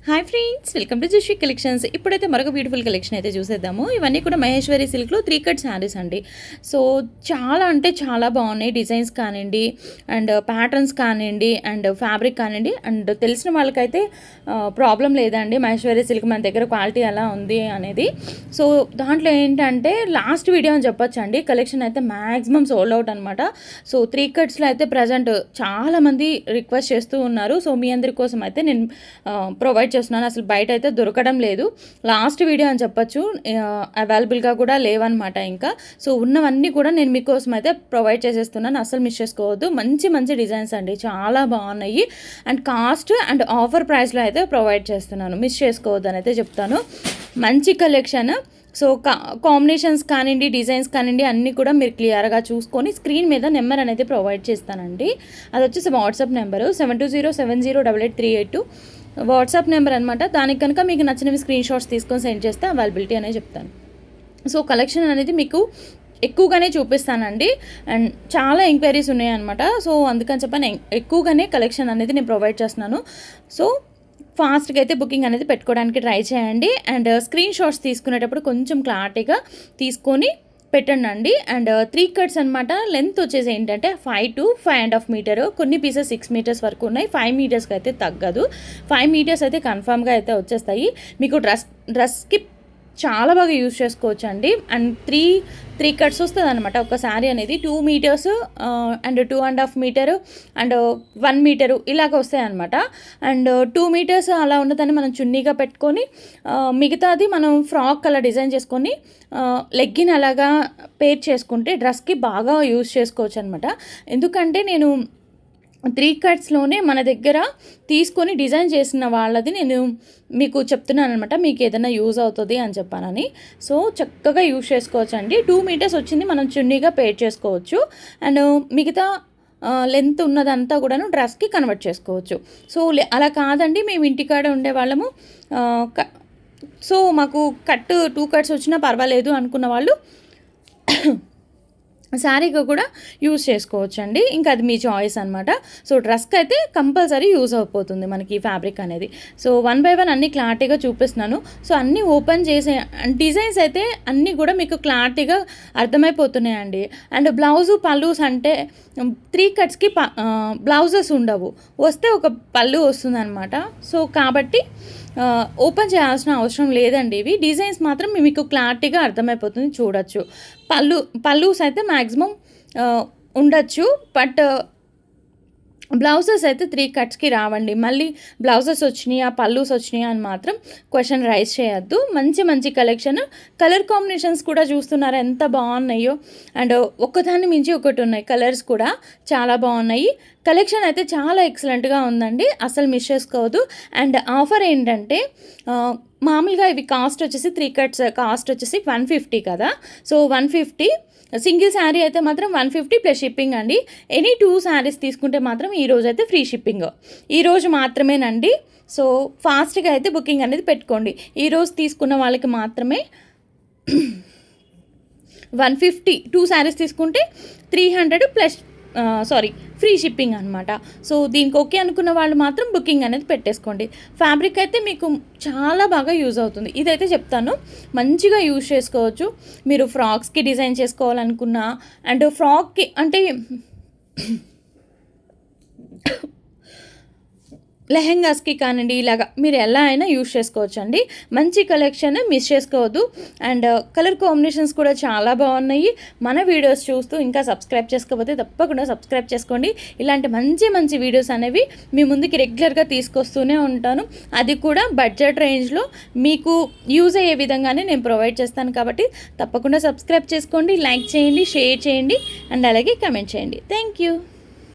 Hi friends, welcome to Jushi collections. ఇప్పుడైతే మరొక beautiful collection అయితే చూసేద్దాము. ఇవన్నీ కూడా మహేశ్వరి సిల్క్లో 3 కట్ శారీస్ అండి. సో చాలా అంటే చాలా బాగున్నాయి. డిజైన్స్ కానివ్వండి, అండ్ ప్యాటర్న్స్ కానివ్వండి, అండ్ ఫ్యాబ్రిక్ కానివ్వండి, అండ్ తెలిసిన వాళ్ళకైతే ప్రాబ్లం లేదండి. మహేశ్వరి సిల్క్ మన దగ్గర క్వాలిటీ ఎలా ఉంది అనేది. సో దాంట్లో ఏంటంటే లాస్ట్ వీడియో అని చెప్పొచ్చు అండి. కలెక్షన్ అయితే మ్యాక్సిమం సోల్డ్ అవుట్ అనమాట. సో 3 కట్స్లో అయితే ప్రజెంట్ చాలామంది రిక్వెస్ట్ చేస్తూ ఉన్నారు. సో మీ అందరి కోసం అయితే నేను ప్రొవైడ్ చేస్తున్నాను. అసలు బయట అయితే దొరకడం లేదు. లాస్ట్ వీడియో అని చెప్పొచ్చు, అవైలబుల్గా కూడా లేవన్నమాట ఇంకా. సో ఉన్నవన్నీ కూడా నేను మీకోసం అయితే ప్రొవైడ్ చేసేస్తున్నాను. అసలు మిస్ చేసుకోవద్దు. మంచి మంచి డిజైన్స్ అండి, చాలా బాగున్నాయి. అండ్ కాస్ట్ అండ్ ఆఫర్ ప్రైస్లో అయితే ప్రొవైడ్ చేస్తున్నాను. మిస్ చేసుకోవద్దు అని అయితే చెప్తాను. మంచి కలెక్షన్. సో కాంబినేషన్స్ కానివ్వండి, డిజైన్స్ కానివ్వండి, అన్నీ కూడా మీరు క్లియర్గా చూసుకొని స్క్రీన్ మీద నెంబర్ అనేది ప్రొవైడ్ చేస్తానండి. అది వచ్చేసి వాట్సాప్ నెంబరు 7207088382 వాట్సాప్ నెంబర్ అనమాట. దానికి కనుక మీకు నచ్చినవి స్క్రీన్ షాట్స్ తీసుకొని సెండ్ చేస్తే అవైలబిలిటీ అనేది చెప్తాను. సో కలెక్షన్ అనేది మీకు ఎక్కువగానే చూపిస్తానండి. అండ్ చాలా ఎంక్వైరీస్ ఉన్నాయన్నమాట. సో అందుకని చెప్పని ఎక్కువగానే కలెక్షన్ అనేది నేను ప్రొవైడ్ చేస్తున్నాను. సో ఫాస్ట్గా అయితే బుకింగ్ అనేది పెట్టుకోవడానికి ట్రై చేయండి. అండ్ స్క్రీన్ షాట్స్ తీసుకునేటప్పుడు కొంచెం క్లారిటీగా తీసుకొని పెట్టండి. అండ్ 3 కట్స్ అనమాట. లెంత్ వచ్చేసి ఏంటంటే 5 to 5.5 మీటర్. కొన్ని పీసెస్ 6 మీటర్స్ వరకు ఉన్నాయి. 5 మీటర్స్కి అయితే తగ్గదు. 5 మీటర్స్ అయితే కన్ఫామ్గా అయితే వచ్చేస్తాయి. మీకు డ్రెస్కి చాలా బాగా యూజ్ చేసుకోవచ్చు అండి. అండ్ త్రీ కట్స్ వస్తుంది అనమాట ఒక శారీ అనేది. 2 metres and 2.5 metre and 1 metre ఇలాగ వస్తాయి అనమాట. అండ్ 2 మీటర్స్ అలా ఉన్నదాన్ని మనం చున్నీగా పెట్టుకొని మిగతాది మనం ఫ్రాక్ అలా డిజైన్ చేసుకొని లెగ్గిన్ అలాగా పేర్ చేసుకుంటే డ్రెస్కి బాగా యూజ్ చేసుకోవచ్చు అనమాట. ఎందుకంటే నేను 3 కట్స్లోనే మన దగ్గర తీసుకొని డిజైన్ చేసిన వాళ్ళది నేను మీకు చెప్తున్నాను అనమాట. మీకు ఏదైనా యూజ్ అవుతుంది అని చెప్పానని. సో చక్కగా యూజ్ చేసుకోవచ్చు అండి. 2 మీటర్స్ వచ్చింది మనం చున్నీగా పేర్ చేసుకోవచ్చు. అండ్ మిగతా లెంత్ ఉన్నదంతా కూడాను డ్రెస్కి కన్వర్ట్ చేసుకోవచ్చు. సో అలా కాదండి, మేము ఇంటికాడ ఉండేవాళ్ళము, సో మాకు 2 కట్స్ వచ్చినా పర్వాలేదు అనుకున్న వాళ్ళు శారీగా కూడా యూజ్ చేసుకోవచ్చు అండి. ఇంకా అది మీ చాయిస్ అనమాట. సో డ్రెస్కి అయితే కంపల్సరీ యూజ్ అయిపోతుంది మనకి ఈ ఫ్యాబ్రిక్ అనేది. సో 1 by 1 అన్నీ క్లారిటీగా చూపిస్తున్నాను. సో అన్నీ ఓపెన్ చేసే డిజైన్స్ అయితే అన్నీ కూడా మీకు క్లారిటీగా అర్థమైపోతున్నాయండి. అండ్ బ్లౌజు పల్లూస్ అంటే 3 కట్స్కి బ్లౌజెస్ ఉండవు, వస్తే ఒక పళ్ళు వస్తుంది అనమాట. సో కాబట్టి ఓపెన్ చేయాల్సిన అవసరం లేదండి. ఇవి డిజైన్స్ మాత్రం మీకు క్లారిటీగా అర్థమైపోతుంది, చూడొచ్చు. పల్లూస్ అయితే మ్యాక్సిమం ఉండొచ్చు, బట్ బ్లౌజెస్ అయితే 3 కట్స్కి రావండి. మళ్ళీ బ్లౌజెస్ వచ్చినాయి, ఆ పల్లూస్ వచ్చినాయి అని మాత్రం క్వశ్చన్ రైజ్ చేయొద్దు. మంచి మంచి కలెక్షన్. కలర్ కాంబినేషన్స్ కూడా చూస్తున్నారు ఎంత బాగున్నాయో. అండ్ ఒక్కదాన్ని మించి ఒకటి ఉన్నాయి. కలర్స్ కూడా చాలా బాగున్నాయి. కలెక్షన్ అయితే చాలా ఎక్సలెంట్గా ఉందండి, అసలు మిస్ చేసుకోవద్దు. అండ్ ఆఫర్ ఏంటంటే మామూలుగా ఇవి కాస్ట్ వచ్చేసి 3 కట్స్ కాస్ట్ వచ్చేసి 150 కదా. సో 150 సింగిల్ శారీ అయితే మాత్రం 150 ప్లస్ షిప్పింగ్ అండి. ఎనీ 2 శారీస్ తీసుకుంటే మాత్రం ఈరోజు అయితే ఫ్రీ షిప్పింగ్, ఈరోజు మాత్రమేనండి. సో ఫాస్ట్గా అయితే బుకింగ్ అనేది పెట్టుకోండి. ఈరోజు తీసుకున్న వాళ్ళకి మాత్రమే 150, 2 శారీస్ తీసుకుంటే 300 ప్లస్ ఫ్రీ షిప్పింగ్ అనమాట. సో దీనికి ఓకే అనుకున్న వాళ్ళు మాత్రం బుకింగ్ అనేది పెట్టేసుకోండి. ఫ్యాబ్రిక్ అయితే మీకు చాలా బాగా యూజ్ అవుతుంది. ఇదైతే చెప్తాను, మంచిగా యూజ్ చేసుకోవచ్చు. మీరు ఫ్రాక్స్కి డిజైన్ చేసుకోవాలనుకున్నా, అండ్ ఫ్రాక్కి అంటే లెహెంగాస్కి కానివ్వండి, ఇలాగా మీరు ఎలా అయినా యూజ్ చేసుకోవచ్చు అండి. మంచి కలెక్షన్, మిస్ చేసుకోవద్దు. అండ్ కలర్ కాంబినేషన్స్ కూడా చాలా బాగున్నాయి. మన వీడియోస్ చూస్తూ ఇంకా సబ్స్క్రైబ్ చేసుకోకపోతే తప్పకుండా సబ్స్క్రైబ్ చేసుకోండి. ఇలాంటి మంచి మంచి వీడియోస్ అనేవి మీ ముందుకి రెగ్యులర్గా తీసుకొస్తూనే ఉంటాను. అది కూడా బడ్జెట్ రేంజ్లో మీకు యూజ్ అయ్యే విధంగానే నేను ప్రొవైడ్ చేస్తాను. కాబట్టి తప్పకుండా సబ్స్క్రైబ్ చేసుకోండి, లైక్ చేయండి, షేర్ చేయండి, అండ్ అలాగే కమెంట్ చేయండి. Thank you.